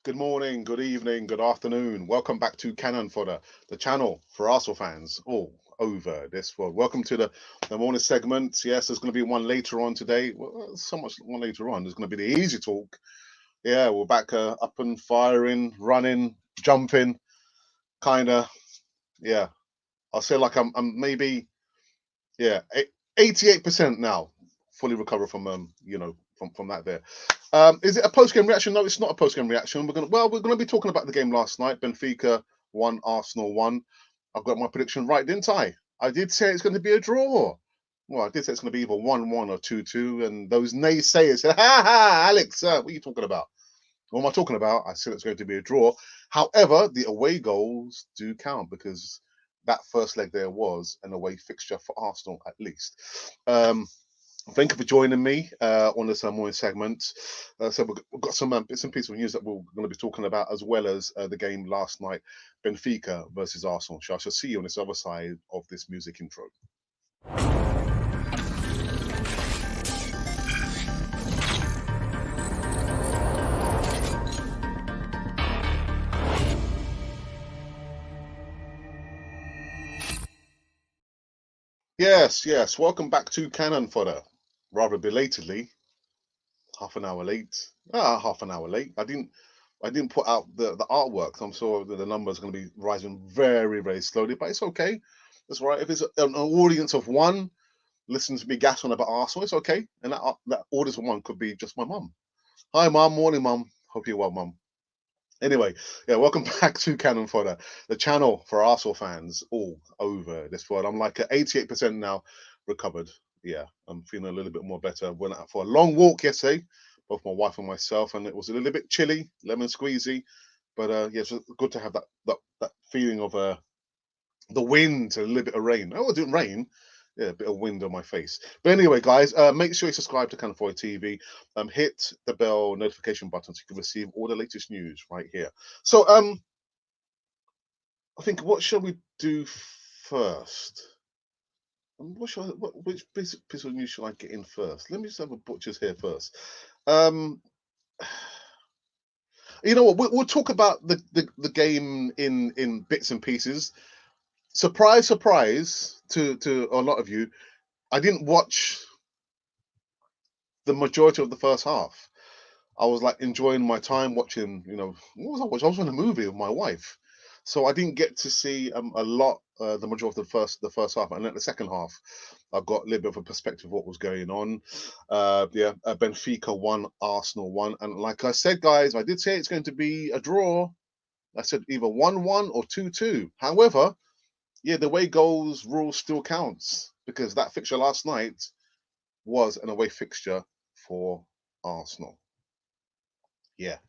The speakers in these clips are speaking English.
Good morning, good evening, good afternoon. Welcome back to Cannon Fodder, the channel for Arsenal fans all over this world. Welcome to the morning segment. Yes, there's going to be one later on today. Well, so much one later on. There's going to be the easy talk. Yeah, we're back up and firing, running, jumping, kind of. Yeah, I'll say like I'm maybe, yeah, 88% now fully recovered from, from that there. Is it a post game reaction? No, it's not a post game reaction. We're gonna be talking about the game last night. Benfica won, Arsenal won. I've got my prediction right, didn't I? I did say it's going to be a draw. Well, I did say it's going to be either 1-1 or 2-2. And those naysayers said, "Ha ha, Alex, what are you talking about?" What am I talking about? I said it's going to be a draw. However, the away goals do count because that first leg there was an away fixture for Arsenal at least. Um, Thank you for joining me on this morning segment. So we've got some bits and pieces of news that we're going to be talking about, as well as the game last night, Benfica versus Arsenal. So I shall see you on this other side of this music intro. Yes, yes. Welcome back to Cannon Fodder. Rather belatedly, half an hour late. Half an hour late. I didn't put out the artwork. So I'm sure that the numbers are going to be rising very, very slowly, but it's okay. That's right. If it's an audience of one listening to me gas on about Arsenal, it's okay. And that audience of one could be just my mum. Hi, mum. Morning, mum. Hope you're well, mum. Anyway, yeah, welcome back to Cannon Fodder, the channel for Arsenal fans all over this world. I'm like at 88% now recovered. Yeah, I'm feeling a little bit more better. Went out for a long walk yesterday, both my wife and myself, and it was a little bit chilly, lemon squeezy, but yeah, it's good to have that feeling of the wind, a little bit of rain. Oh, it didn't rain. Yeah, a bit of wind on my face. But anyway, guys, make sure you subscribe to Canafoy TV. Hit the bell notification button so you can receive all the latest news right here. So, I think what shall we do first? Which piece of news shall I get in first? Let me just have a butcher's here first. Um, you know what? We'll talk about the game in bits and pieces. Surprise, surprise to a lot of you. I didn't watch the majority of the first half. I was like enjoying my time watching, what was I watching? I was watching a movie with my wife. So I didn't get to see a lot, the majority of the first half. And then the second half, I got a little bit of a perspective of what was going on. Benfica won, Arsenal won. And like I said, guys, I did say it's going to be a draw. I said either 1-1 or 2-2. However, yeah, the way goals rule still counts because that fixture last night was an away fixture for Arsenal. Yeah.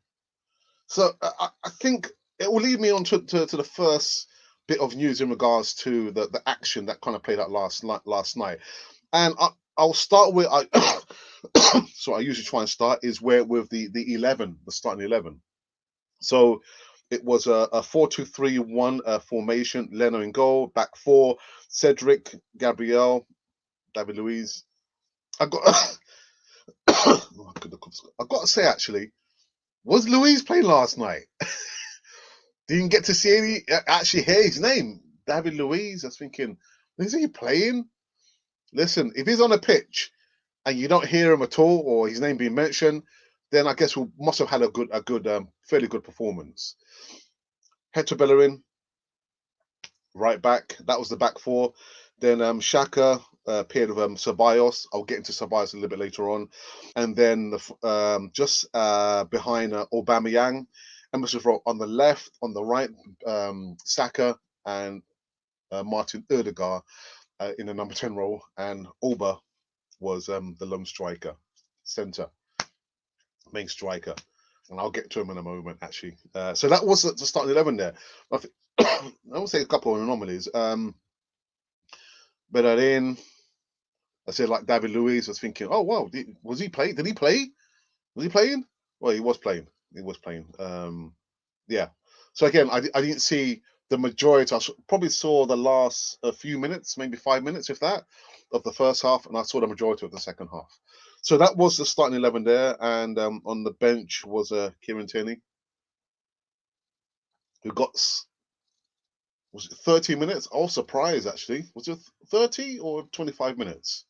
So I think it will lead me on to the first bit of news in regards to the action that kind of played out last night. And I'll start with so I usually try and start is where with the 11, the starting 11. So it was a 4-2-3-1 formation. Leno in goal, back four, Cedric, Gabriel, David Luiz. I got I got to say actually, was Luiz playing last night? Didn't get to see actually hear his name, David Luiz. I was thinking, is he playing? Listen, if he's on a pitch and you don't hear him at all or his name being mentioned, then I guess we must have had a fairly good performance. Hector Bellerin, right back. That was the back four. Then Shaka paired with Ceballos. I'll get into Ceballos a little bit later on. And then just behind Aubameyang, Emerson Rowe on the left, on the right, Saka and Martin Odegaard in the number 10 role, and Alba was the lone striker, centre, main striker. And I'll get to him in a moment, actually. So that was the starting 11 there. I would say a couple of anomalies. Bellerin, I said like David Luiz, I was thinking, oh, wow, was he play? Did he play? Was he playing? Well, he was playing. He was playing. Yeah. So again, I didn't see the majority. Probably saw the last few minutes, maybe 5 minutes, if that, of the first half, and I saw the majority of the second half. So that was the starting 11 there, and on the bench was Kieran Tierney. who got, was it 30 minutes? I was surprised actually. Was it 30 or 25 minutes?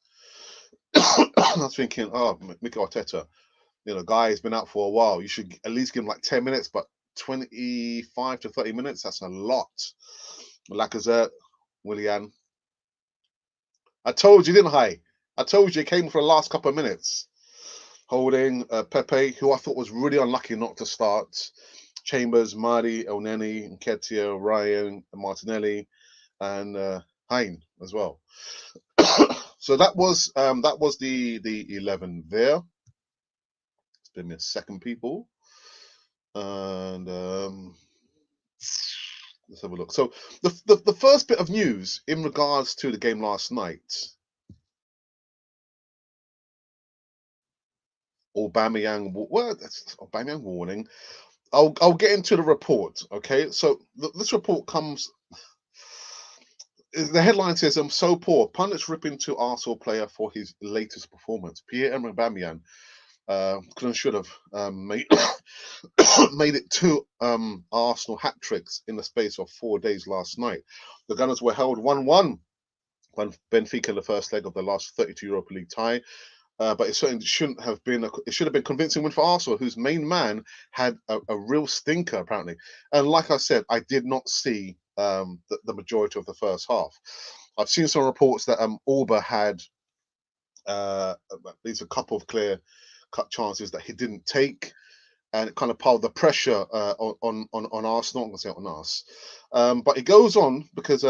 I was thinking, oh, Mikel Arteta, guy has been out for a while. You should at least give him like 10 minutes, but 25 to 30 minutes, that's a lot. Lacazette, Willian. I told you, didn't I? I told you he came for the last couple of minutes. Holding Pepe, who I thought was really unlucky not to start. Chambers, Mardi, Elneny, Nketiah, Ryan, Martinelli, and Hein as well. So that was the 11 there. Give me a second, people, and let's have a look. So the first bit of news in regards to the game last night. Aubameyang warning. I'll get into the report. Okay, so this report comes. The headline says, "I'm so poor. Pundits rip into Arsenal player for his latest performance." Pierre-Emerick Aubameyang could and should have made made it 2 Arsenal hat tricks in the space of 4 days last night. The Gunners were held 1-1 by Benfica in the first leg of the last 32 Europa League tie. But it certainly shouldn't have been. It should have been convincing win for Arsenal, whose main man had a real stinker apparently. And like I said, I did not see the majority of the first half. I've seen some reports that Auba had at least a couple of clear cut chances that he didn't take, and it kind of piled the pressure on Arsenal. I'm going to say on us, but it goes on because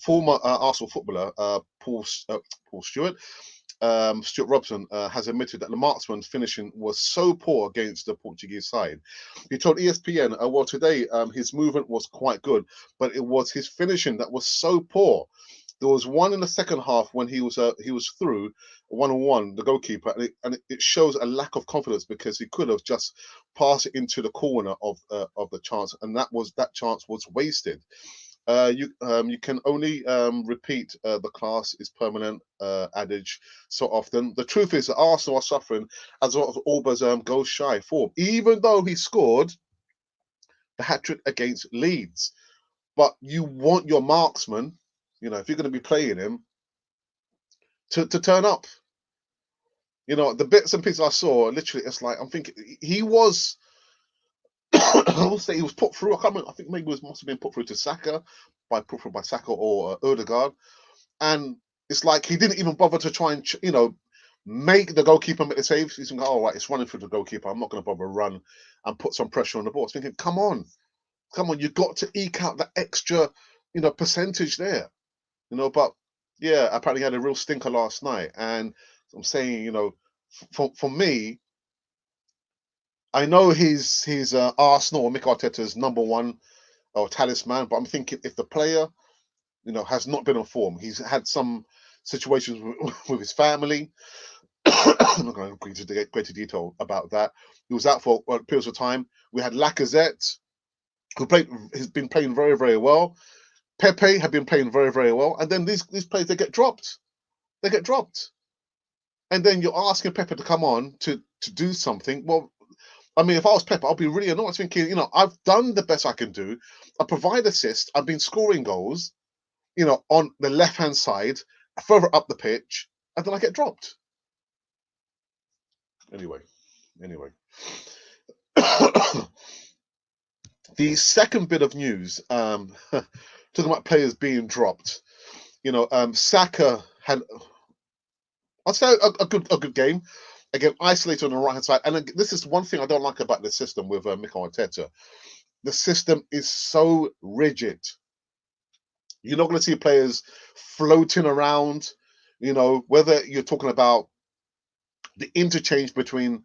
former Arsenal footballer Paul Stewart, Stuart Robson, has admitted that the marksman's finishing was so poor against the Portuguese side. He told ESPN, well, today his movement was quite good, but it was his finishing that was so poor. There was one in the second half when he was through 1-on-1, the goalkeeper, and it shows a lack of confidence because he could have just passed it into the corner of the chance, and that chance was wasted. You can only repeat the class is permanent adage so often. The truth is that Arsenal are suffering as a lot of Auba's goal shy form, even though he scored the hat trick against Leeds. But you want your marksman, if you're going to be playing him, to turn up. The bits and pieces I saw, literally, it's like I'm thinking he was. I will say he was put through. I can't remember. I think maybe must have been put through to Saka by Saka or Odegaard, and it's like he didn't even bother to try and make the goalkeeper make the saves. He's thinking, "Oh, right, it's running through the goalkeeper. I'm not going to bother run and put some pressure on the ball." I was thinking, come on, you got to eke out that extra, percentage there, But yeah, apparently he had a real stinker last night, and I'm saying, for me. I know he's Arsenal or Mikel Arteta's number one or talisman, but I'm thinking if the player, has not been on form, he's had some situations with his family. I'm not going to go into greater detail about that. He was out for periods of time. We had Lacazette, has been playing very, very well. Pepe had been playing very, very well, and then these players they get dropped. They get dropped, and then you're asking Pepe to come on to do something. Well, I mean, if I was Pep, I'll be really annoyed thinking, I've done the best I can do. I provide assists. I've been scoring goals, on the left-hand side, further up the pitch, and then I get dropped. Anyway. The second bit of news, talking about players being dropped. Saka had, I'd say, a good game. Again, isolated on the right-hand side. And this is one thing I don't like about the system with Mikel Arteta. The system is so rigid. You're not going to see players floating around, whether you're talking about the interchange between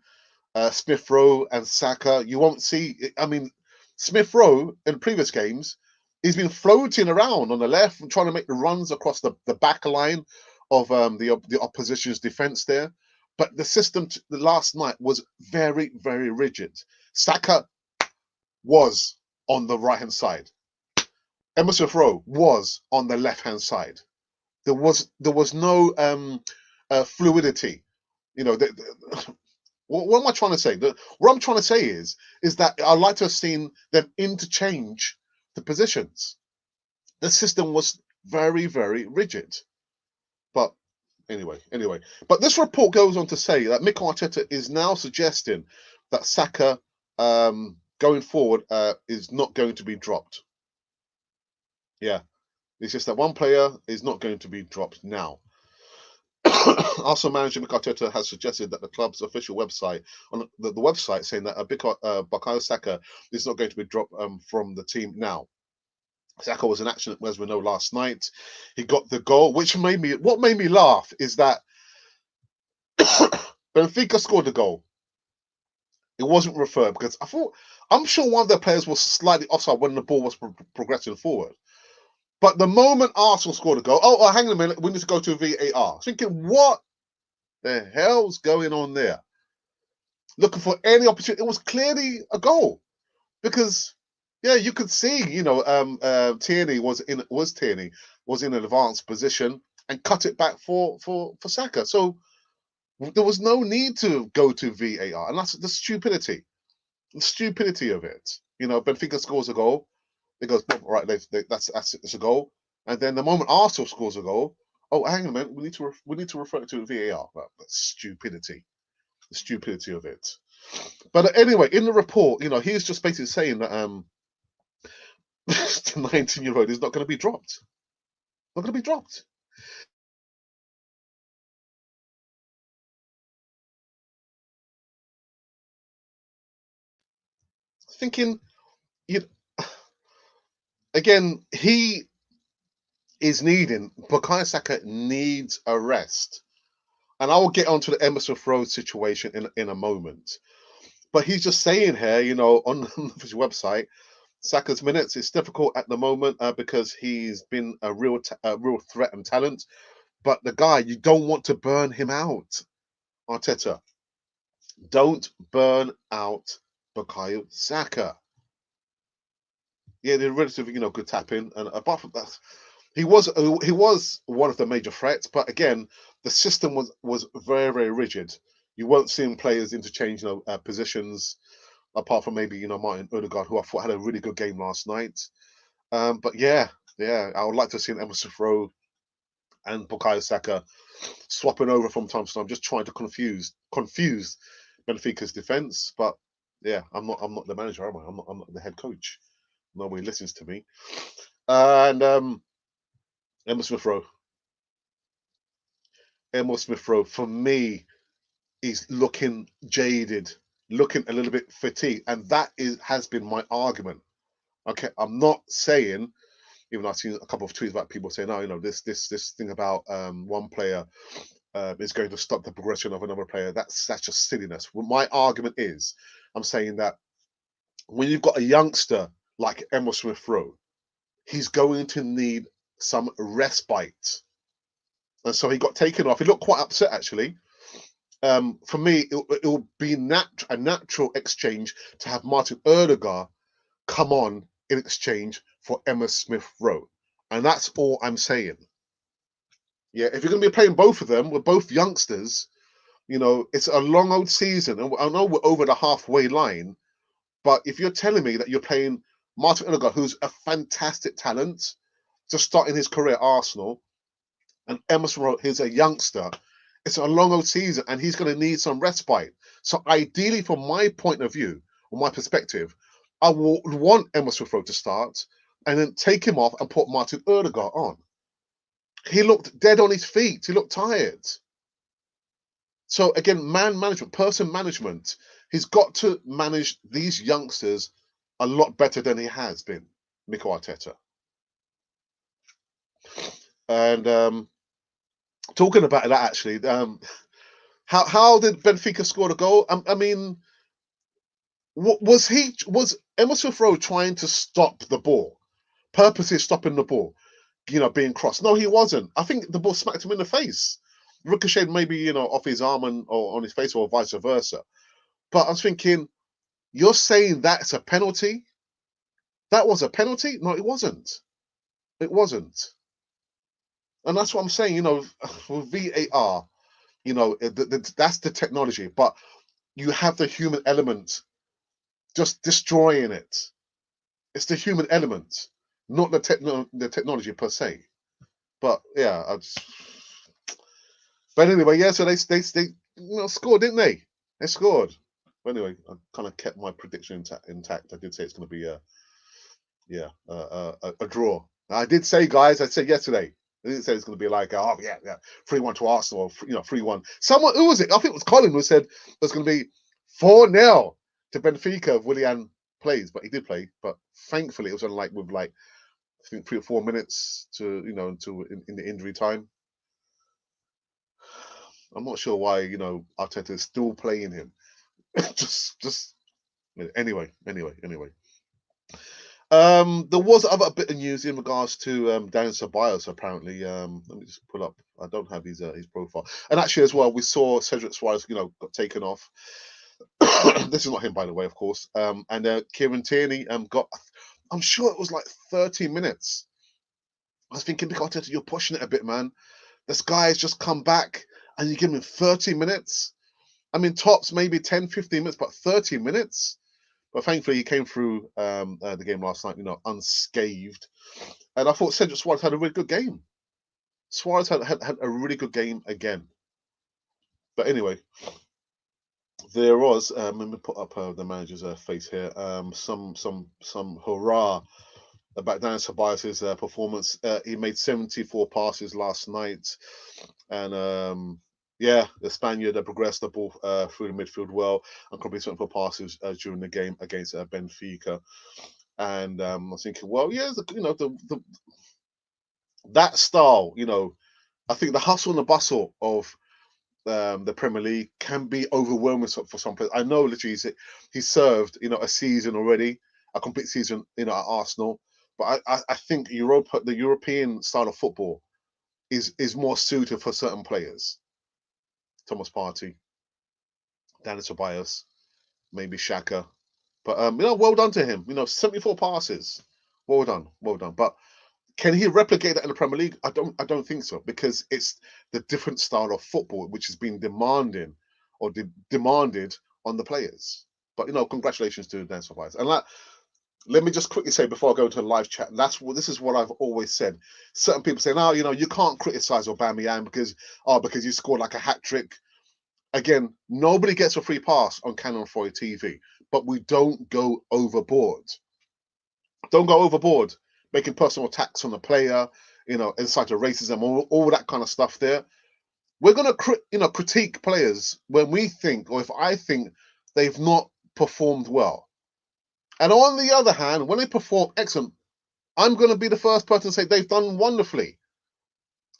Smith Rowe and Saka. You won't see, I mean, Smith Rowe in previous games, he's been floating around on the left and trying to make the runs across the back line of the opposition's defense there. But the system last night was very, very rigid. Saka was on the right-hand side. Emerson Rowe was on the left-hand side. There was no fluidity. What am I trying to say? What I'm trying to say is that I'd like to have seen them interchange the positions. The system was very, very rigid. But anyway. But this report goes on to say that Mikel Arteta is now suggesting that Saka going forward is not going to be dropped. Yeah, it's just that one player is not going to be dropped now. Also, manager Mikel Arteta has suggested that the club's official website, on the website, saying that Bukayo Saka is not going to be dropped from the team now. Saka was in action, as we know, last night. He got the goal, which made me laugh is that Benfica scored the goal. It wasn't referred because I'm sure one of their players was slightly offside when the ball was progressing forward. But the moment Arsenal scored a goal, hang on a minute, we need to go to VAR. Thinking, what the hell's going on there? Looking for any opportunity. It was clearly a goal because, yeah, you could see, Tierney was in an advanced position and cut it back for Saka. So there was no need to go to VAR, and that's the stupidity of it. Benfica scores a goal. It goes, right, it's a goal. And then the moment Arsenal scores a goal, hang on a minute, we need to refer to VAR. That's stupidity. The stupidity of it. But anyway, in the report, he's just basically saying that the 19-year-old is not going to be dropped. Not going to be dropped. Thinking, again, he is Bukayo Saka needs a rest. And I will get onto the Emerson Road situation in a moment. But he's just saying here, on his website, Saka's minutes is difficult at the moment because he's been a real threat and talent. But the guy, you don't want to burn him out. Arteta, don't burn out Bukayo Saka. Yeah, they're relatively, good tapping, and apart from that, he was one of the major threats. But again, the system was very, very rigid. You won't see players interchange positions, apart from maybe Martin Odegaard, who I thought had a really good game last night. But yeah, I would like to see Emerson Rowe and Bukayo Saka swapping over from time to time, just trying to confuse Benfica's defense. But yeah, I'm not the manager, am I? I'm not the head coach. Nobody listens to me. And Emma Smith Rowe. For me, is looking jaded, looking a little bit fatigued, and that has been my argument. Okay, I'm not saying, even though I've seen a couple of tweets about people saying, "Oh, this thing about one player is going to stop the progression of another player." That's just silliness. Well, my argument is, I'm saying that when you've got a youngster like Emma Smith Rowe, he's going to need some respite. And so he got taken off. He looked quite upset, actually. For me, it will be a natural exchange to have Martin Odegaard come on in exchange for Emma Smith Rowe. And that's all I'm saying. Yeah, if you're going to be playing both of them, we're both youngsters, it's a long old season. And I know we're over the halfway line, but if you're telling me that you're playing Martin Odegaard, who's a fantastic talent, just starting his career at Arsenal, and Emerson Rowe, he's a youngster, it's a long old season, and he's going to need some respite. So ideally, from my point of view, or my perspective, I would want Emerson Rowe to start, and then take him off and put Martin Odegaard on. He looked dead on his feet. He looked tired. So again, person management. He's got to manage these youngsters a lot better than he has been, Mikel Arteta. And talking about that, actually, how did Benfica score the goal? I mean, was Emerson Rowe trying to stop the ball, purposely stopping the ball, being crossed? No, he wasn't. I think the ball smacked him in the face, ricocheted maybe off his arm or on his face, or vice versa. But I was thinking, you're saying that's a penalty? That was a penalty? No, it wasn't. It wasn't. And that's what I'm saying. With VAR, that's the technology. But you have the human element just destroying it. It's the human element, not the technology per se. But yeah, but anyway, yeah. So they scored, didn't they? They scored. But anyway, I kind of kept my prediction intact. I did say it's going to be a draw. I did say, guys. I said yesterday. I didn't say it's going to be like 3-1 to Arsenal, or 3-1. Someone, who was it? I think it was Colin who said there's going to be 4-0 to Benfica if Willian plays, but he did play. But thankfully, it was only with I think 3 or 4 minutes to until in the injury time. I'm not sure why Arteta is still playing him. just anyway. There was other bit of news in regards to Daniel Ceballos. Apparently, let me just pull up. I don't have his profile. And actually, as well, we saw Cedric Suarez, got taken off. This is not him, by the way, of course. And Kieran Tierney got. I'm sure it was like 30 minutes. I was thinking, Arteta, you're pushing it a bit, man. This guy has just come back, and you give him 30 minutes. I mean, tops maybe 10, 15 minutes, but 30 minutes. But thankfully, he came through the game last night, unscathed. And I thought Cedric Suarez had a really good game. Suarez had a really good game again. But anyway, there was. Let me put up the manager's face here. Some hurrah about Daniel Ceballos' performance. He made 74 passes last night, and the Spaniard progressed the ball through the midfield well and completed 74 passes during the game against Benfica. And I was thinking, well, yeah, that style, I think the hustle and the bustle of the Premier League can be overwhelming for some players. I know literally he's served, a season already, a complete season, at Arsenal. But I think the European style of football is more suited for certain players. Thomas Partey, Daniel Ceballos, maybe Xhaka. But well done to him. 74 passes. Well done. But can he replicate that in the Premier League? I don't think so, because it's the different style of football which has been demanded on the players. But congratulations to Dan Ceballos. And let me just quickly say before I go into the live chat, this is what I've always said. Certain people say, no, you can't criticize Aubameyang because he scored like a hat trick. Again, nobody gets a free pass on Cannon 4 TV, but we don't go overboard. Don't go overboard making personal attacks on the player, inside of racism, all that kind of stuff there. We're going to critique players when we think, or if I think they've not performed well. And on the other hand, when they perform excellent, I'm going to be the first person to say they've done wonderfully.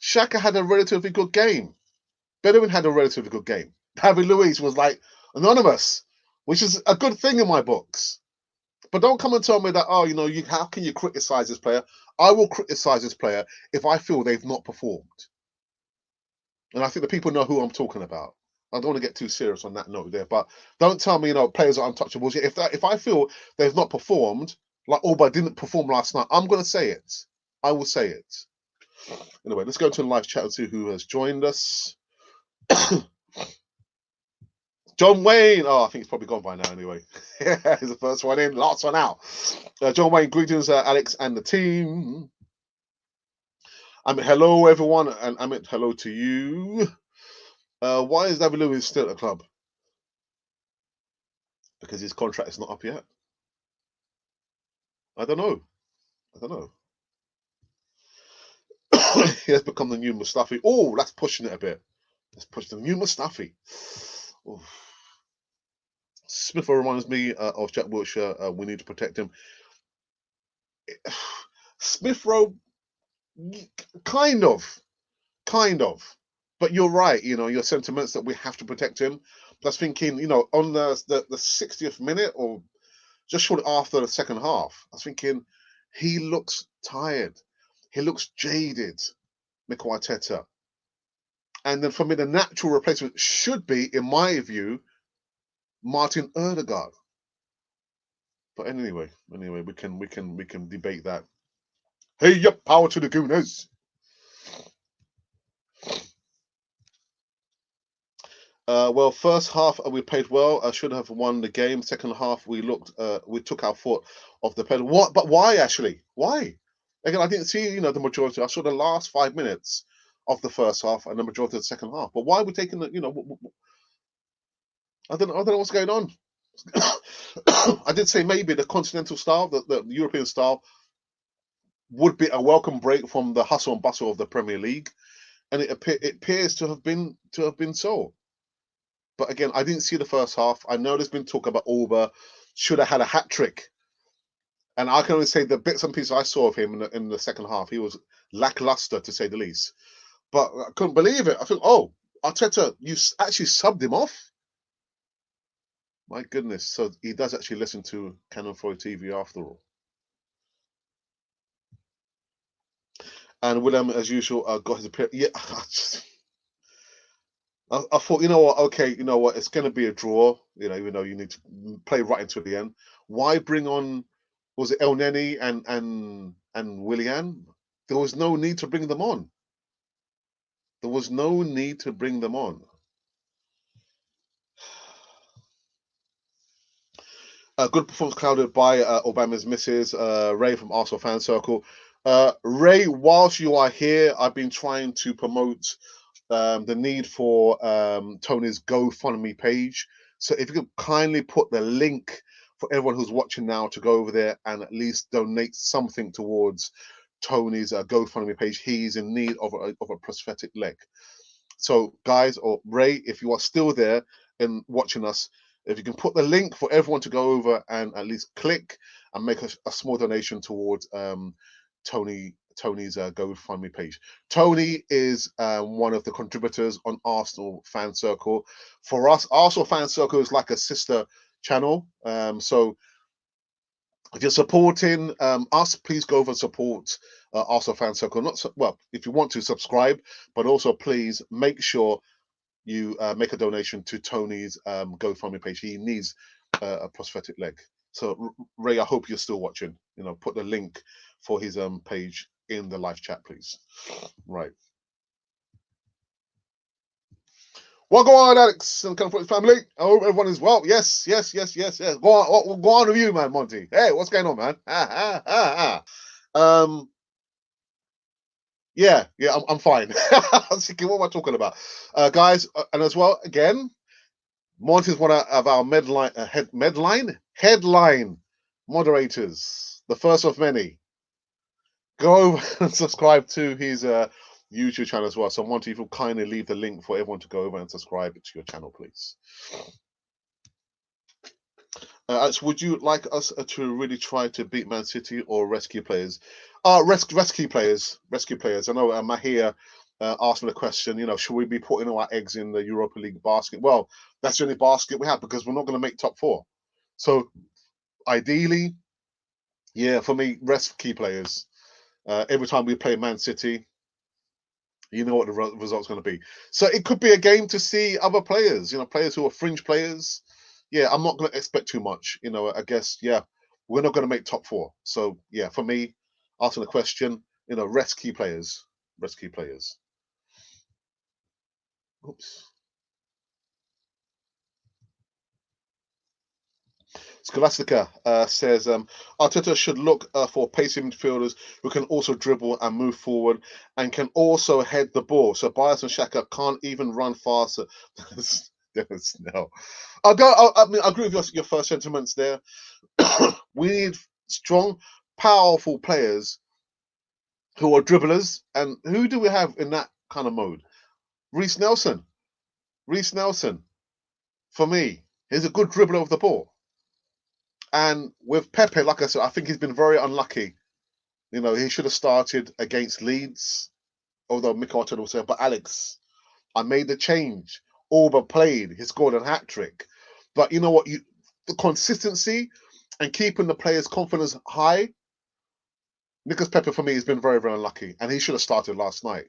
Xhaka had a relatively good game. Bedouin had a relatively good game. David Luiz was like anonymous, which is a good thing in my books. But don't come and tell me that, how can you criticize this player? I will criticize this player if I feel they've not performed. And I think the people know who I'm talking about. I don't want to get too serious on that note there, but don't tell me, players are untouchables. If I feel they've not performed, like Alba didn't perform last night, I'm going to say it. I will say it. Anyway, let's go to the live chat and see who has joined us. John Wayne. Oh, I think he's probably gone by now anyway. He's the first one in, last one out. John Wayne, greetings, Alex and the team. Hello, everyone, and hello to you. Why is David Luiz still at the club? Because his contract is not up yet? I don't know. He has become the new Mustafi. Oh, that's pushing it a bit. Let's push the new Mustafi. Oof. Smith reminds me of Jack Wilshere. We need to protect him. Smith Rowe, kind of. But you're right. Your sentiments that we have to protect him. That's thinking. On the 60th minute or just short after the second half, I was thinking he looks tired. He looks jaded, Mikel Arteta. And then for me, the natural replacement should be, in my view, Martin Odegaard. But anyway, we can debate that. Hey, yep, power to the Gooners. Well, first half we played well. I should have won the game. Second half we looked, we took our foot off the pedal. What? But why actually? Why? Again, I didn't see the majority. I saw the last 5 minutes of the first half and the majority of the second half. But why are we taking the? I don't know. I don't know what's going on. I did say maybe the continental style, the European style, would be a welcome break from the hustle and bustle of the Premier League, and it appears to have been so. But again, I didn't see the first half. I know there's been talk about Alba should have had a hat trick, and I can only say the bits and pieces I saw of him in the second half, he was lackluster to say the least. But I couldn't believe it. I thought, oh, Arteta, you actually subbed him off. My goodness. So he does actually listen to Canon Freud TV after all. And William, as usual, got his appearance. Yeah, I thought, you know what? Okay, you know what? It's going to be a draw. Even though you need to play right into the end. Why bring on? Was it El Neni and Willian? There was no need to bring them on. There was no need to bring them on. A good performance clouded by Obama's misses. Ray from Arsenal Fan Circle. Ray, whilst you are here, I've been trying to promote the need for Tony's GoFundMe page. So if you could kindly put the link for everyone who's watching now to go over there and at least donate something towards Tony's GoFundMe page. He's in need of a prosthetic leg. So guys, or Ray, if you are still there and watching us, if you can put the link for everyone to go over and at least click and make a small donation towards Tony's GoFundMe page. Tony is one of the contributors on Arsenal Fan Circle. For us, Arsenal Fan Circle is like a sister channel. So if you're supporting us, please go over and support Arsenal Fan Circle. If you want to subscribe, but also please make sure you make a donation to Tony's GoFundMe page. He needs a prosthetic leg. So Ray, I hope you're still watching. Put the link for his page in the live chat, please. Right. What go on, Alex and Comfort family? I hope everyone is well. Yes. Go on with you, man, Monty. Hey, what's going on, man? Yeah, I'm fine. I was thinking, what am I talking about? Guys, and as well, again, Monty's one of our headline moderators, the first of many. Go over and subscribe to his YouTube channel as well. So Monty, if you'll kindly leave the link for everyone to go over and subscribe to your channel, please. Alex, would you like us to really try to beat Man City or rescue players? Rescue players. I know Mahir asked me the question, should we be putting all our eggs in the Europa League basket? Well, that's the only basket we have because we're not going to make top four. So ideally, yeah, for me, rescue players. Every time we play Man City, you know what the result's going to be. So it could be a game to see other players, players who are fringe players. Yeah, I'm not going to expect too much. I guess, yeah, we're not going to make top four. So, yeah, for me, asking the question, rescue players. Oops. Scholastica says Arteta should look for pacing midfielders who can also dribble and move forward and can also head the ball. So Bias and Xhaka can't even run faster. No, I agree with your first sentiments there. We need strong, powerful players who are dribblers. And who do we have in that kind of mode? Reece Nelson. For me, he's a good dribbler of the ball. And with Pepe, like I said, I think he's been very unlucky. He should have started against Leeds, although Mikel Arteta will say, but Alex, I made the change. Alba played, he scored a hat-trick. But you know what? The consistency and keeping the players' confidence high, Nicolas Pepe, for me, has been very, very unlucky. And he should have started last night.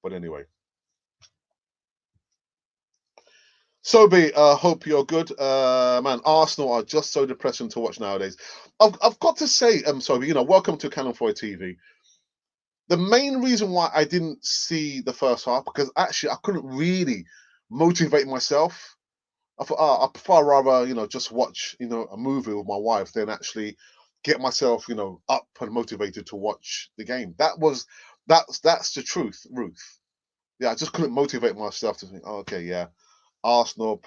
But anyway. So be. Hope you're good, man. Arsenal are just so depressing to watch nowadays. I've got to say, welcome to Canon Freud TV. The main reason why I didn't see the first half because actually I couldn't really motivate myself. I thought, I prefer rather, just watch, a movie with my wife than actually get myself, up and motivated to watch the game. That's the truth, Ruth. Yeah, I just couldn't motivate myself to think, oh, okay, yeah, Arsenal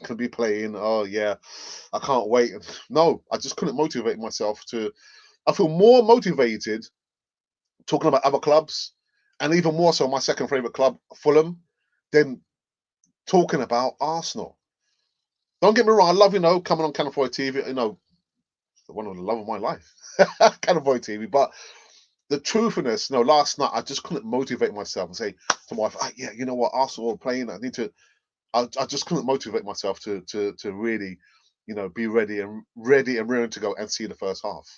could be playing. Oh, yeah, I can't wait. No, I just couldn't motivate myself to. I feel more motivated talking about other clubs, and even more so my second favorite club, Fulham, than talking about Arsenal. Don't get me wrong, I love, coming on Canal 4 TV, one of the love of my life, Canal 4 TV. But the truthfulness, last night I just couldn't motivate myself and say to my wife, yeah, you know what, Arsenal are playing. I just couldn't motivate myself to really, be ready and ready to go and see the first half.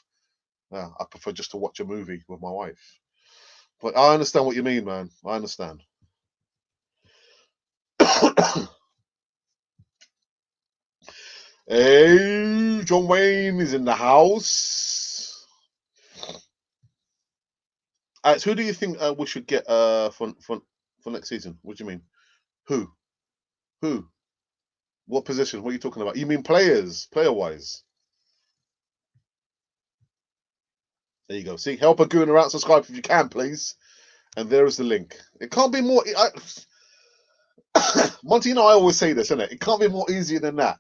I prefer just to watch a movie with my wife. But I understand what you mean, man. I understand. Hey, John Wayne is in the house. Alex, who do you think we should get for next season? What do you mean? Who? Who? What position? What are you talking about? You mean players, player-wise? There you go. See, help a gooner out. Subscribe if you can, please. And there is the link. It can't be more. Monty, I always say this, isn't it? It can't be more easier than that.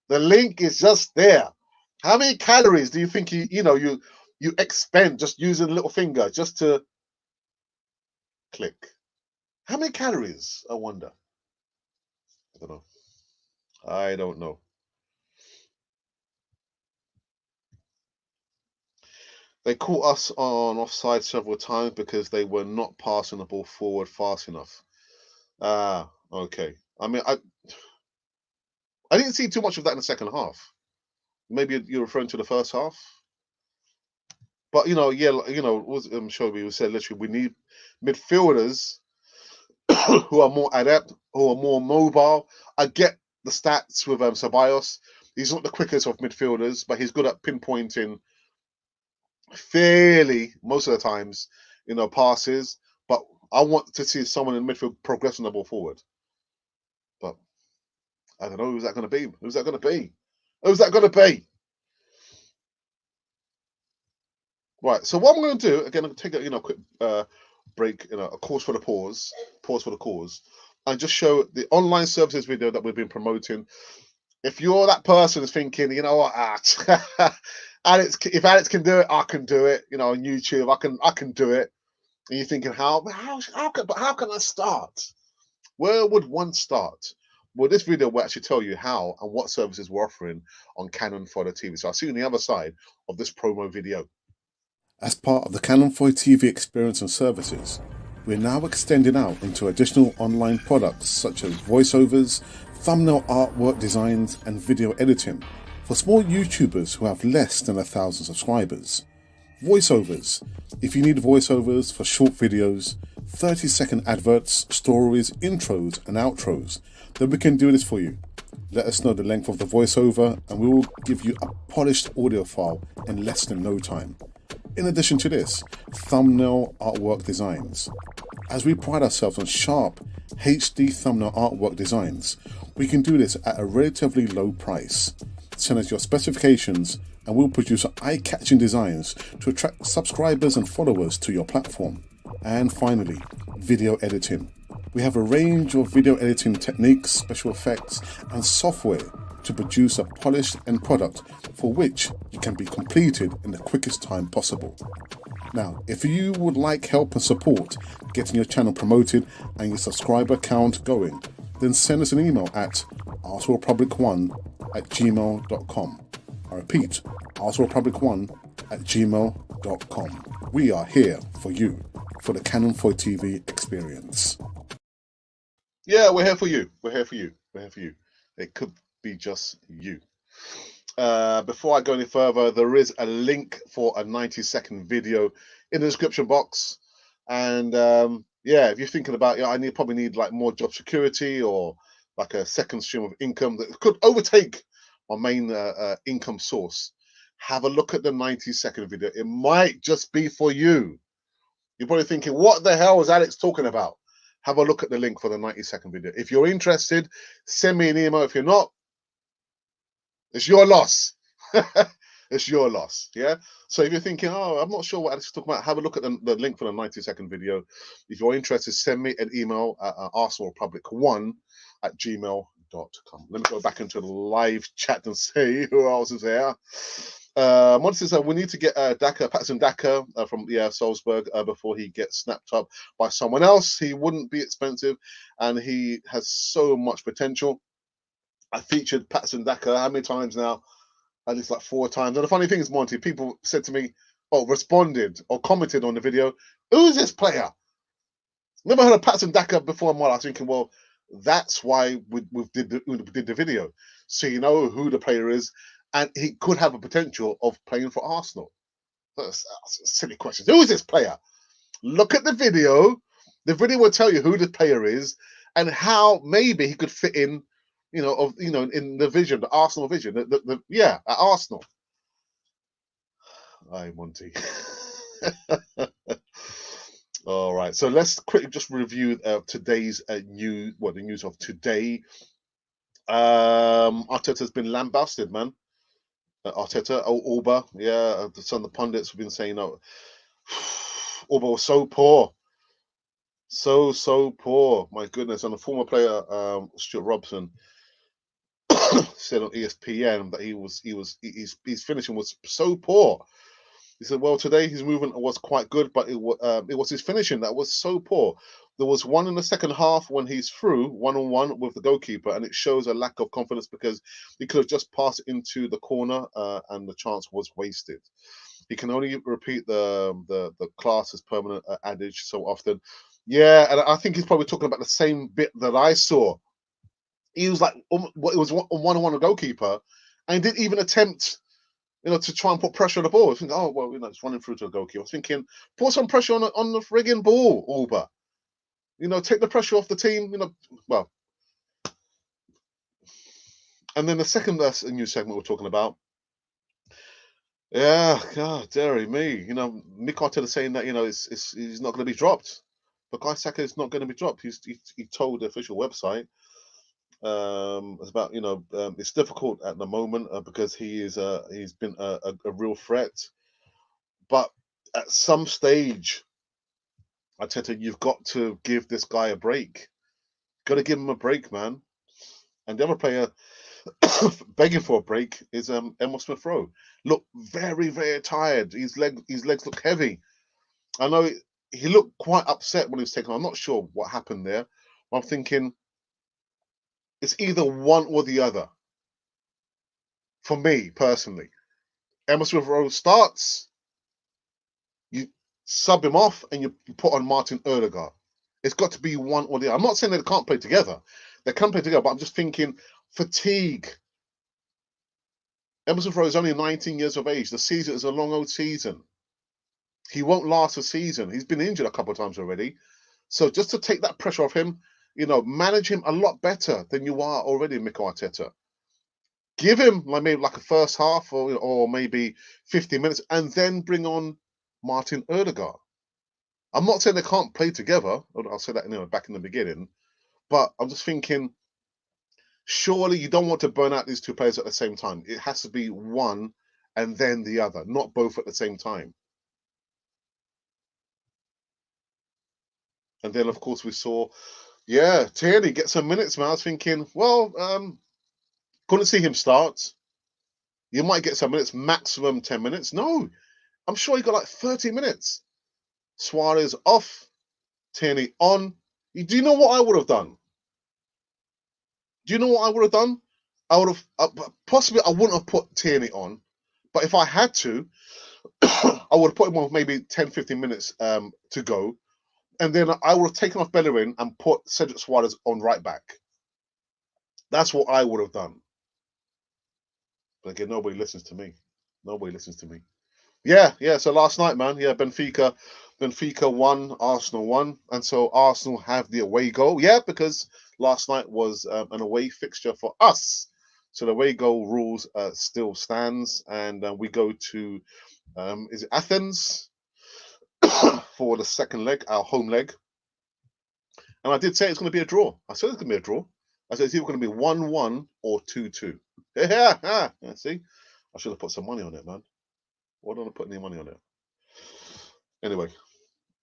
The link is just there. How many calories do you think you expend just using a little finger just to click? How many calories? I wonder. I don't know. I don't know. They caught us on offside several times because they were not passing the ball forward fast enough. Ah, okay. I mean, I didn't see too much of that in the second half. Maybe you're referring to the first half. But yeah, was Shobi who said literally we need midfielders who are more adept, who are more mobile. I get the stats with Ceballos. He's not the quickest of midfielders, but he's good at pinpointing fairly most of the times, passes. But I want to see someone in midfield progressing the ball forward. But I don't know who's that going to be. Who's that going to be? Who's that going to be? Right. So what I'm going to do again, I'm going to take a quick break, a pause for the cause, and just show the online services video that we've been promoting. If you're that person who's thinking, you know what, Alex, if Alex can do it, I can do it. On YouTube, I can do it. And you're thinking, how can I start? Where would one start? Well, this video will actually tell you how and what services we're offering on Canon Photo TV. So I'll see you on the other side of this promo video. As part of the Canon 4 TV experience and services, we're now extending out into additional online products such as voiceovers, thumbnail artwork designs, and video editing for small YouTubers who have less than 1,000 subscribers. Voiceovers. If you need voiceovers for short videos, 30-second adverts, stories, intros, and outros, then we can do this for you. Let us know the length of the voiceover and we will give you a polished audio file in less than no time. In addition to this, thumbnail artwork designs. As we pride ourselves on sharp HD thumbnail artwork designs, we can do this at a relatively low price. Send us your specifications and we'll produce eye-catching designs to attract subscribers and followers to your platform. And finally, video editing. We have a range of video editing techniques, special effects, and software to produce a polished end product for which it can be completed in the quickest time possible. Now, if you would like help and support getting your channel promoted and your subscriber count going, then send us an email at arsenalpublic1@gmail.com. I repeat, arsenalpublic1@gmail.com. We are here for you, for the Canon 4 TV experience. Yeah, we're here for you. We're here for you. We're here for you. It could be just you. Before I go any further, there is a link for a 90-second video in the description box. And yeah, if you're thinking about, I probably need like more job security or like a second stream of income that could overtake my main income source, have a look at the 90-second video. It might just be for you. You're probably thinking, what the hell is Alex talking about? have a look at the link for the 90-second video. If you're interested, send me an email. If you're not, it's your loss. It's your loss. Yeah. So if you're thinking, oh, I'm not sure what Alex is talking about, have a look at the link for the 90-second video. If you're interested, send me an email at arsenalrepublic1@gmail.com. Let me go back into the live chat and see who else is here. Monty says we need to get Patson Daka from Salzburg before he gets snapped up by someone else. He wouldn't be expensive, and he has so much potential. I featured Patson Daka how many times now? At least like 4 times. And the funny thing is, Monty, people said to me, responded or commented on the video, who's this player? Never heard of Patson Daka before in my life. I was thinking, well, that's why we did the video. So you know who the player is, and he could have a potential of playing for Arsenal. That's a silly question. Who is this player? Look at the video. The video will tell you who the player is and how maybe he could fit in, in the vision, the Arsenal vision. At Arsenal. Hi, Monty. All right, so let's quickly just review today's news. The news of today. Arteta's been lambasted, man. Arteta, Alba, some of the pundits have been saying, Alba was so poor, so poor. My goodness, and the former player Stuart Robson said on ESPN that his finishing was so poor. He said, well, today his movement was quite good, but it was his finishing that was so poor. There was one in the second half when he's through one-on-one with the goalkeeper, and it shows a lack of confidence because he could have just passed into the corner and the chance was wasted. He can only repeat the class as permanent adage so often. Yeah, and I think he's probably talking about the same bit that I saw. He was like, it was one-on-one with the goalkeeper, and he didn't even attempt to try and put pressure on the ball. I think, it's running through to the goalkeeper. I was thinking, put some pressure on the frigging ball, Alba. Take the pressure off the team. And then the second new segment we're talking about. Yeah, God, dearie me. Nick Arteta saying that he's not going to be dropped. Bukayo Saka is not going to be dropped. He told the official website. It's about it's difficult at the moment because he's been a real threat. But at some stage, Arteta, you've got to give this guy a break. Got to give him a break, man. And the other player begging for a break is Emil Smith Rowe. Look very, very tired. His legs look heavy. I know he looked quite upset when he was taken. I'm not sure what happened there. I'm thinking it's either one or the other. For me personally, Emil Smith Rowe starts. You sub him off and you put on Martin Odegaard. It's got to be one or the other. I'm not saying they can't play together. They can play together, but I'm just thinking fatigue. Emil Smith Rowe is only 19 years of age. The season is a long old season. He won't last a season. He's been injured a couple of times already. So just to take that pressure off him, manage him a lot better than you are already, Mikel Arteta. Give him maybe like a first half or maybe 50 minutes and then bring on Martin Odegaard. I'm not saying they can't play together. I'll say that back in the beginning. But I'm just thinking, surely you don't want to burn out these two players at the same time. It has to be one and then the other, not both at the same time. And then, of course, we saw, Tierney get some minutes, man. I was thinking, couldn't see him start. You might get some minutes, maximum 10 minutes. No, I'm sure he got like 30 minutes. Suarez off, Tierney on. Do you know what I would have done? Do you know what I would have done? I would have, possibly I wouldn't have put Tierney on, but if I had to, I would have put him on maybe 10, 15 minutes to go. And then I would have taken off Bellerin and put Cedric Suarez on right back. That's what I would have done. But again, nobody listens to me. Nobody listens to me. Yeah. So last night, man, Benfica won, Arsenal won. And so Arsenal have the away goal. Yeah, because last night was an away fixture for us. So the away goal rules still stands. And we go to, is it Athens? For the second leg, our home leg. And I did say it's going to be a draw. I said it's going to be a draw. I said it's either going to be 1-1 or 2-2. Yeah, see? I should have put some money on it, man. Why don't I put any money on it? Anyway,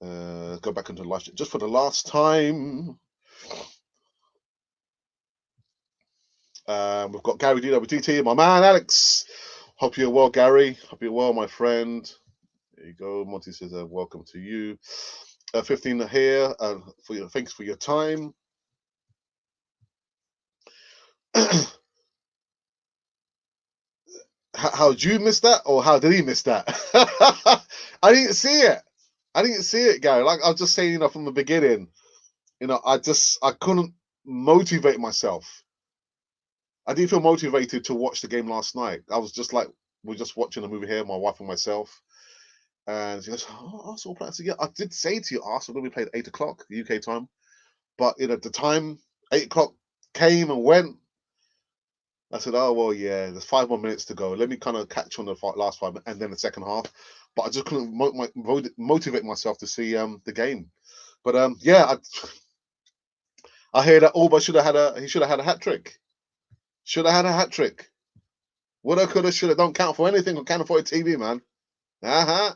go back into live stream just for the last time. We've got Gary DWTT, my man Alex. Hope you're well, Gary. Hope you're well, my friend. There you go. Monty says, welcome to you. 15 here. Thanks for your time. How did you miss that, or how did he miss that? I didn't see it. I didn't see it, Gary. Like I was just saying, from the beginning, I couldn't motivate myself. I didn't feel motivated to watch the game last night. I was just like, we're just watching a movie here, my wife and myself. And she goes, "Oh, Arsenal playing." So yeah, I did say to you, Arsenal will be played at 8 o'clock UK time, but the time 8 o'clock came and went. I said, "Oh well, yeah. There's 5 more minutes to go. Let me kind of catch on the last 5 minutes and then the second half." But I just couldn't motivate myself to see the game. But yeah, I hear that Alba should have had a hat trick. Should have had a hat trick. Woulda, coulda, shoulda. Don't count for anything on Can't Afford TV, man. No.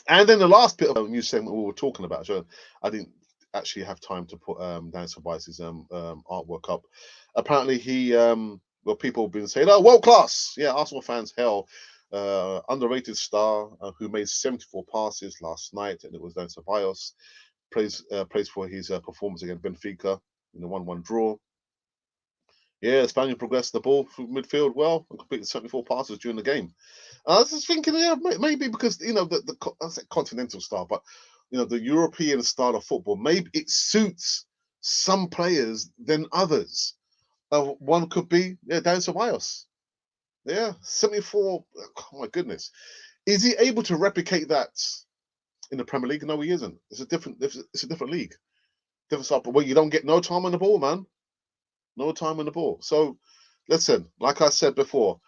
And then the last bit of the news segment we were talking about, so I didn't actually have time to put Dan Ceballos' artwork up. Apparently people have been saying, "Oh, world class." Yeah, Arsenal fans, hell. Underrated star who made 74 passes last night, and it was Dan Ceballos. Praise for his performance against Benfica in the 1-1 draw. Yeah, Spaniard progressed the ball through midfield well and completed 74 passes during the game. I was just thinking, yeah, maybe because I say continental style, but the European style of football, maybe it suits some players than others. One could be Dan Ceballos. Yeah, 74. Oh my goodness, is he able to replicate that in the Premier League? No, he isn't. It's a different league, different style. But you don't get no time on the ball, man. No time on the ball. So, listen, like I said before,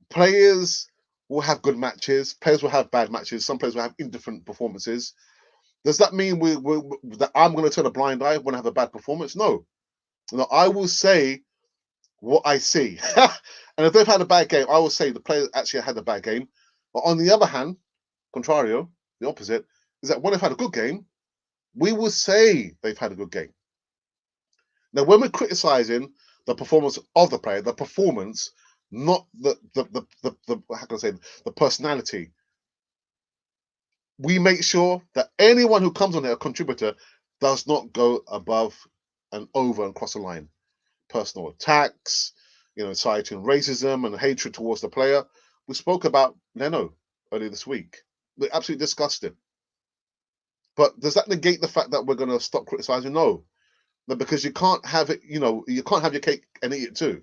players will have good matches. Players will have bad matches. Some players will have indifferent performances. Does that mean that I'm going to turn a blind eye when I have a bad performance? No. I will say what I see. And if they've had a bad game, I will say the player actually had a bad game. But on the other hand, contrario, the opposite, is that when they've had a good game, we will say they've had a good game. Now, when we're criticizing the performance of the player, the performance, not the how can I say, the personality, we make sure that anyone who comes on there, a contributor, does not go above and over and cross the line. Personal attacks, inciting racism and hatred towards the player. We spoke about Leno earlier this week. We're absolutely disgusting. But does that negate the fact that we're going to stop criticizing? No. Because you can't have it, you can't have your cake and eat it too.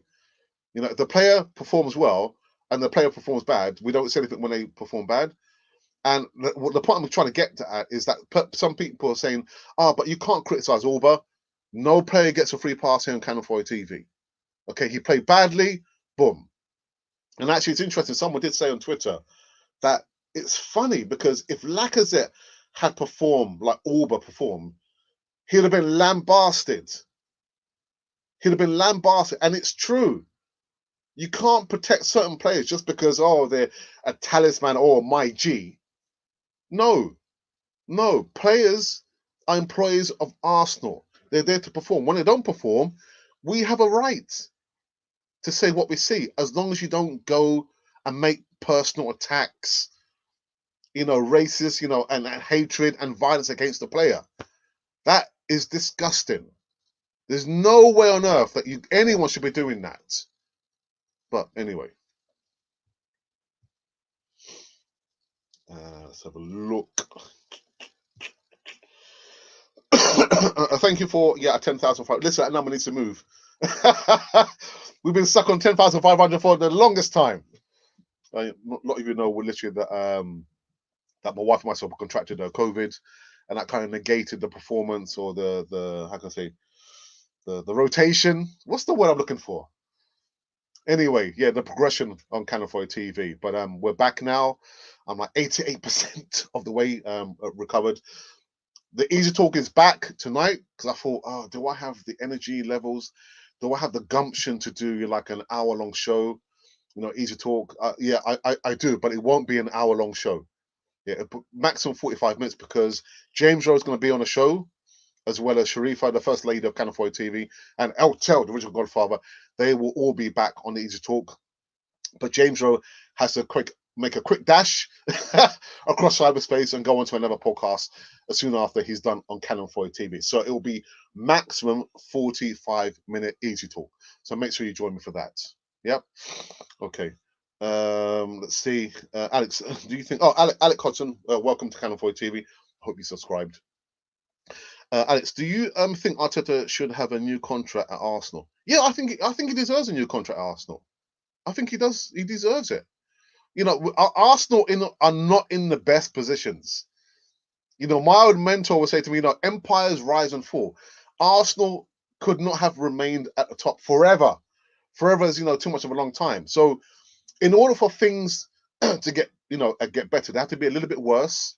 If the player performs well and the player performs bad, we don't say anything when they perform bad. And the point I'm trying to get at is that some people are saying, but you can't criticize Alba. No player gets a free pass here on Canal 4 TV. Okay, he played badly, boom. And actually, it's interesting. Someone did say on Twitter that it's funny because if Lacazette had performed like Alba performed, he'd have been lambasted. And it's true. You can't protect certain players just because, they're a talisman or my G. No. Players are employees of Arsenal. They're there to perform. When they don't perform, we have a right to say what we see, as long as you don't go and make personal attacks, racist, and hatred and violence against the player. That is disgusting. There's no way on earth that anyone should be doing that. But anyway, let's have a look. Thank you for 10,000. Listen, that number needs to move. We've been stuck on 10,500 for the longest time. A lot of you know, we're literally that my wife and myself contracted COVID, and that kind of negated the performance or the how can I say, the rotation. What's the word I'm looking for? Anyway, yeah, the progression on Canal 4 TV. But we're back now. I'm like 88% of the way recovered. The Easy Talk is back tonight because I thought, oh, do I have the energy levels? Do I have the gumption to do like an hour-long show? Easy Talk. Yeah, I do, but it won't be an hour-long show. Yeah, maximum 45 minutes because James Rowe is going to be on the show, as well as Sharifa, the first lady of Canal 4 TV, and El Tel, the original Godfather. They will all be back on the Easy Talk. But James Rowe has to make a quick dash across cyberspace and go on to another podcast as soon after he's done on Canon 4 TV. So it will be maximum 45-minute Easy Talk. So make sure you join me for that. Yep. Okay. Let's see. Alex, do you think? Oh, Alec Cotton, welcome to Canon 4 TV. Hope you subscribed. Alex, do you think Arteta should have a new contract at Arsenal? Yeah, I think he deserves a new contract at Arsenal. I think he does. He deserves it. Arsenal are not in the best positions. My old mentor would say to me, empires rise and fall. Arsenal could not have remained at the top forever. Forever is, too much of a long time. So in order for things to get better, they have to be a little bit worse.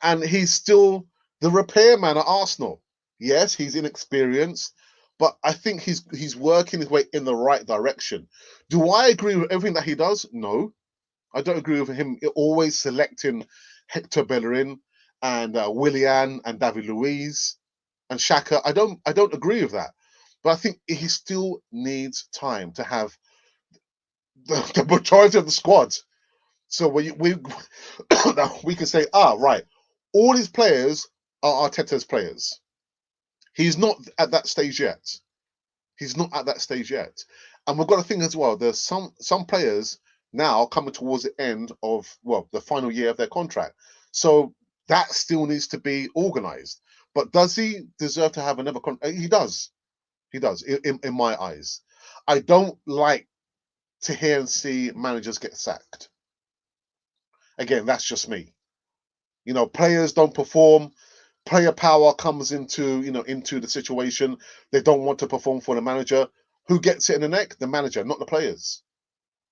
And he's still the repairman at Arsenal. Yes, he's inexperienced, but I think he's working his way in the right direction. Do I agree with everything that he does? No, I don't agree with him always selecting Hector Bellerin and Willian and David Luiz and Xhaka. I don't agree with that, but I think he still needs time to have the majority of the squad. So we we can say, right, all his players are Arteta's players. He's not at that stage yet. He's not at that stage yet. And we've got to think as well, there's some players now coming towards the end of, the final year of their contract. So that still needs to be organised. But does he deserve to have another contract? He does. He does, in my eyes. I don't like to hear and see managers get sacked. Again, that's just me. Players don't perform. Player power comes into the situation. They don't want to perform for the manager. Who gets it in the neck? The manager, not the players.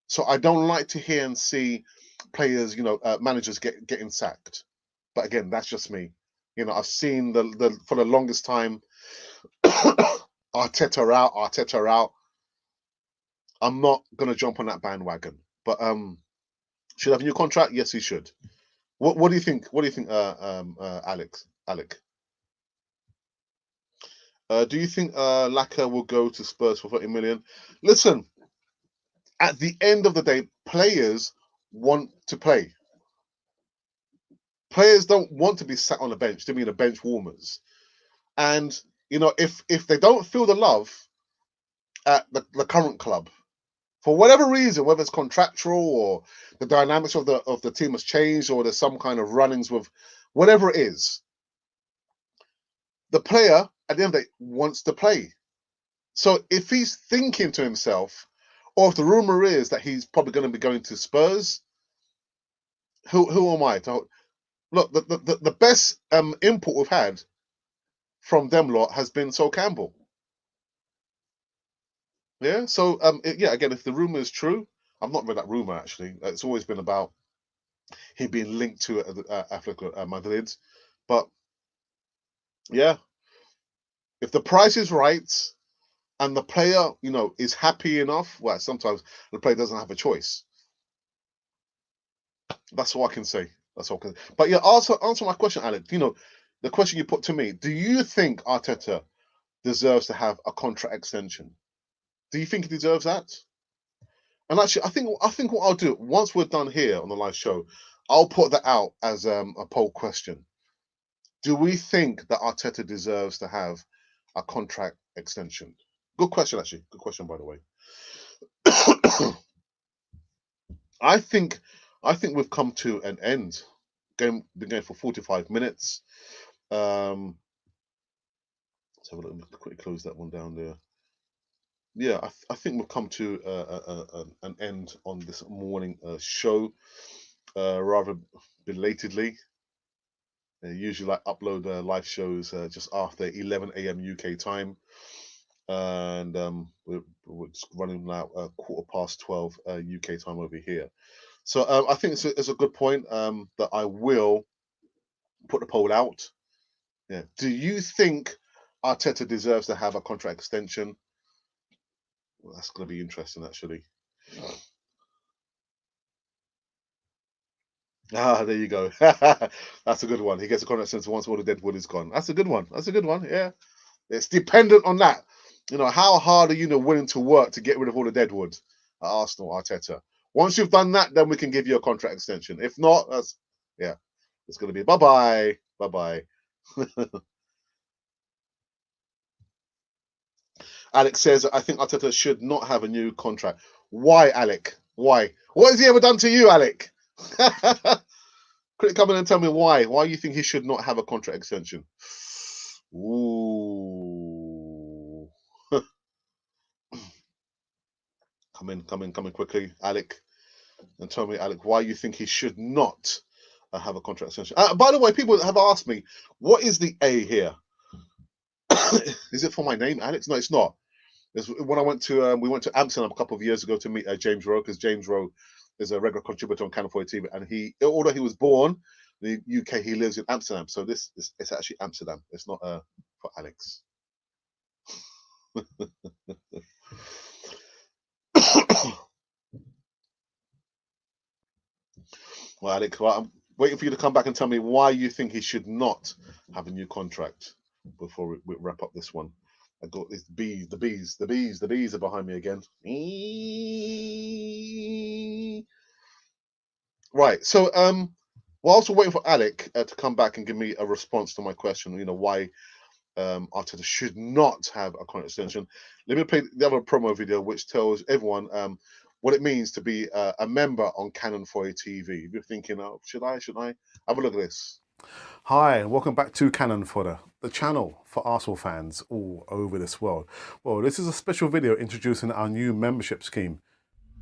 So I don't like to hear and see players, managers getting sacked. But again, that's just me. I've seen the for the longest time, Arteta out. I'm not gonna jump on that bandwagon. But should have a new contract? Yes, he should. What do you think? What do you think, Alec? Do you think Laka will go to Spurs for 30 million? Listen, at the end of the day, players want to play. Players don't want to be sat on the bench. They mean the bench warmers. And if they don't feel the love at the current club, for whatever reason, whether it's contractual or the dynamics of the team has changed, or there's some kind of runnings with whatever it is, the player at the end of the day wants to play. So if he's thinking to himself, or if the rumor is that he's probably going to be going to Spurs, who am I to look? The best input we've had from them lot has been Sol Campbell. Yeah. So yeah. Again, if the rumor is true, I've not read that rumor actually. It's always been about him being linked to Atletico Madrid, but yeah, if the price is right and the player, is happy enough, well, sometimes the player doesn't have a choice. That's all I can say. That's all I can. But yeah, answer my question, Alec. The question you put to me: do you think Arteta deserves to have a contract extension? Do you think he deserves that? And actually, I think what I'll do once we're done here on the live show, I'll put that out as a poll question. Do we think that Arteta deserves to have a contract extension? Good question, actually. Good question, by the way. I think we've come to an end. Been going for 45 minutes. Let's have a look. Quickly close that one down there. Yeah, I think we've come to an end on this morning show, rather belatedly. Usually, I upload live shows just after 11 a.m. UK time, and we're It's running now 12:15 UK time over here. So I think it's a good point that I will put the poll out. Yeah. Do you think Arteta deserves to have a contract extension? Well, that's going to be interesting, actually. Ah, there you go. That's a good one. He gets a contract extension once all the dead wood is gone. That's a good one. That's a good one. Yeah. It's dependent on that. How hard are you willing to work to get rid of all the dead wood at Arsenal, Arteta? Once you've done that, then we can give you a contract extension. If not, it's going to be bye-bye. Bye-bye. Alex says, I think Arteta should not have a new contract. Why, Alec? Why? What has he ever done to you, Alec? Quick, come in and tell me why. Why you think he should not have a contract extension? Ooh. Come in quickly, Alec. And tell me, Alec, why you think he should not have a contract extension. By the way, people have asked me, what is the A here? Is it for my name, Alex? No, it's not. It's when I went to we went to Amsterdam a couple of years ago to meet James Rowe, because James Rowe is a regular contributor on Canal 4 TV, and although he was born in the UK, he lives in Amsterdam. So it's actually Amsterdam. It's not for Alex. Well, Alex, I'm waiting for you to come back and tell me why you think he should not have a new contract before we wrap up this one. I got these bees, the bees are behind me again. Right, so whilst we're waiting for Alec to come back and give me a response to my question, why Arteta should not have a contract extension, let me play the other promo video which tells everyone what it means to be a member on Canon 4 TV. If you're thinking, oh, should I? Have a look at this. Hi, and welcome back to Cannon Fodder, the channel for Arsenal fans all over this world. Well, this is a special video introducing our new membership scheme.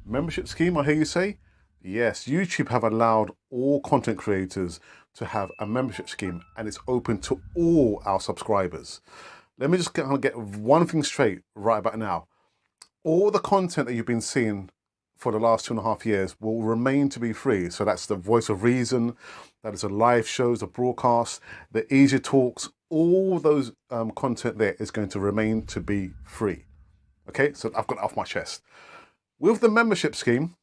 Membership scheme, I hear you say? Yes, YouTube have allowed all content creators to have a membership scheme, and it's open to all our subscribers. Let me just get one thing straight right about now. All the content that you've been seeing for the last 2.5 years will remain to be free. So that's the Voice of Reason, that is the live shows, the broadcasts, the easy talks, all those content there is going to remain to be free. Okay, so I've got it off my chest. With the membership scheme,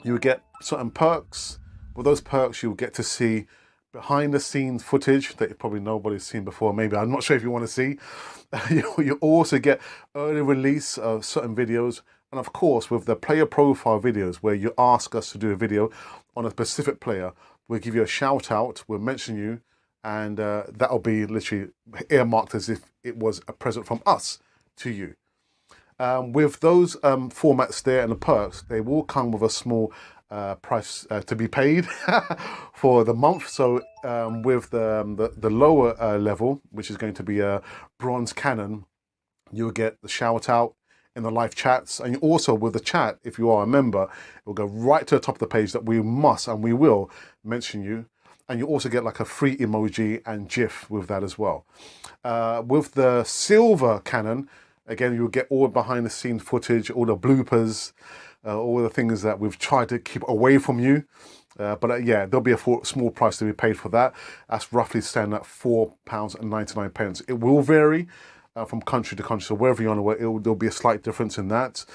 you will get certain perks. With those perks, you'll get to see behind the scenes footage that probably nobody's seen before. Maybe, I'm not sure if you want to see. You also get early release of certain videos. And of course, with the player profile videos, where you ask us to do a video on a specific player, we'll give you a shout out, we'll mention you, and that'll be literally earmarked as if it was a present from us to you. With those formats there and the perks, they will come with a small price to be paid for the month. So with the lower level, which is going to be a bronze cannon, you'll get the shout out in the live chats, and also with the chat, if you are a member, it will go right to the top of the page that we must and we will mention you. And you also get like a free emoji and GIF with that as well. With the silver cannon, again, you'll get all behind the scenes footage, all the bloopers, all the things that we've tried to keep away from you. But yeah, there'll be a small price to be paid for that. That's roughly standing at £4.99. It will vary from country to country. So wherever you're on the way, there'll be a slight difference in that.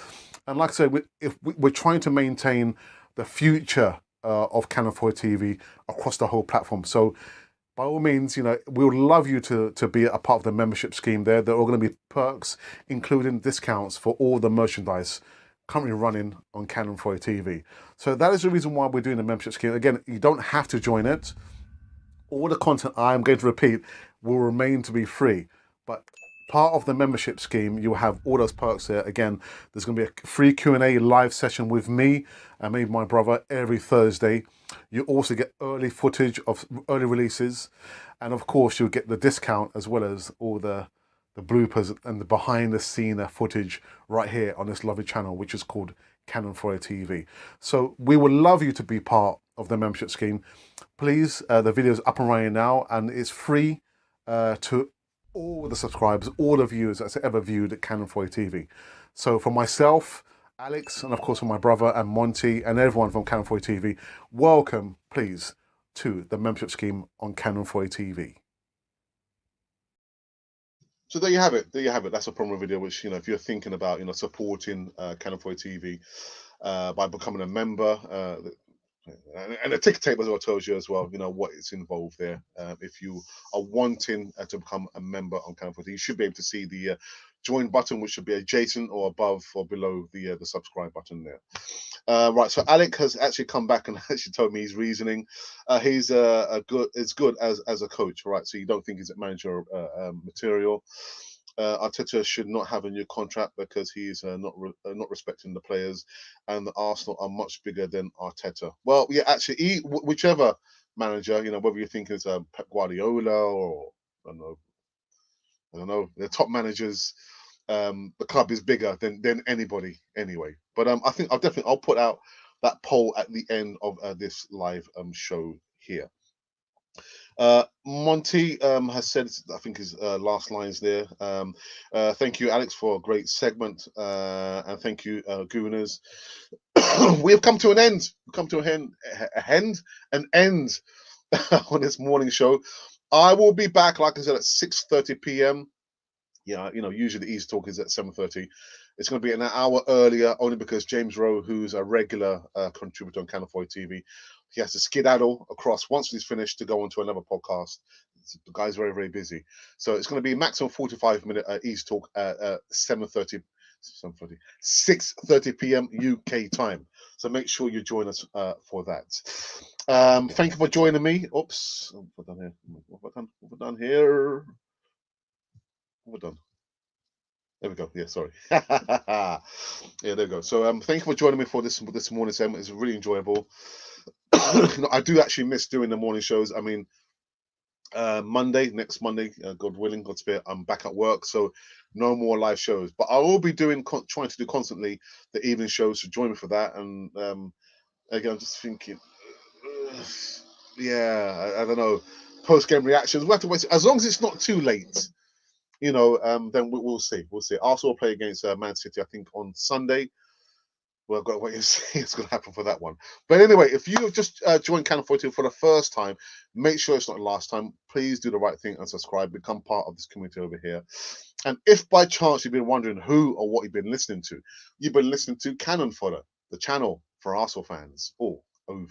And like I said, we're trying to maintain the future of Canon 4 TV across the whole platform. So by all means, we would love you to be a part of the membership scheme there. There are going to be perks, including discounts for all the merchandise currently running on Canon 4 TV. So that is the reason why we're doing the membership scheme. Again, you don't have to join it. All the content I'm going to repeat will remain to be free. But part of the membership scheme, you'll have all those perks there. Again, there's going to be a free Q&A live session with me and maybe my brother every Thursday. You also get early footage of early releases. And of course, you'll get the discount as well as all the bloopers and the behind the scene footage right here on this lovely channel, which is called Canon 4 TV. So we would love you to be part of the membership scheme. Please, the video is up and running now, and it's free to all the subscribers, all the viewers that's ever viewed at Canon 4 TV. So for myself, Alex, and of course for my brother and Monty and everyone from Canon 40 TV, welcome, please, to the membership scheme on Canon 40 TV. So there you have it. There you have it. That's a promo video, which, if you're thinking about, supporting Canon 40 TV by becoming a member, and the ticket tape as well tells you as well, what is involved there. If you are wanting to become a member on Canon 40, you should be able to see the join button, which should be adjacent or above or below the subscribe button there. Right, so Alec has actually come back and actually told me his reasoning. He's as good as a coach, right? So you don't think he's a manager material. Arteta should not have a new contract because he's not respecting the players, and the Arsenal are much bigger than Arteta. Well, yeah, actually, whichever manager, whether you think it's Pep Guardiola or I don't know, the top managers. The club is bigger than anybody anyway. But I think I'll put out that poll at the end of this live show here. Monty has said, I think his last lines there. Thank you, Alex, for a great segment, and thank you, Gooners. We have come to an end. We've come to an end on this morning show. I will be back, like I said, at 6:30 p.m. Yeah, usually the Easy Talk is at 7:30. It's going to be an hour earlier, only because James Rowe, who's a regular contributor on Canon 40 TV, he has to skedaddle across once he's finished to go on to another podcast. The guy's very, very busy. So it's going to be maximum 45-minute Easy Talk at 7:30 p.m. UK time. So make sure you join us for that. Thank you for joining me. Oops. What have I done here? What have I done here? What have I done? There we go. Yeah, sorry. Yeah, there we go. So thank you for joining me for this morning's segment. It's really enjoyable. I do actually miss doing the morning shows. I mean, next Monday, God willing, God spirit, I'm back at work, so no more live shows. But I will be trying to do constantly the evening shows. So join me for that. And again, I'm just thinking, yeah, I don't know, post game reactions. We have to wait as long as it's not too late. Then we'll see. We'll see. Arsenal play against Man City, I think, on Sunday. Well, I've got to wait and see what's going to happen for that one. But anyway, if you have just joined Canon 40 for the first time, make sure it's not the last time. Please do the right thing and subscribe. Become part of this community over here. And if by chance you've been wondering who or what you've been listening to, you've been listening to Canon Fodder, the channel for Arsenal fans all over.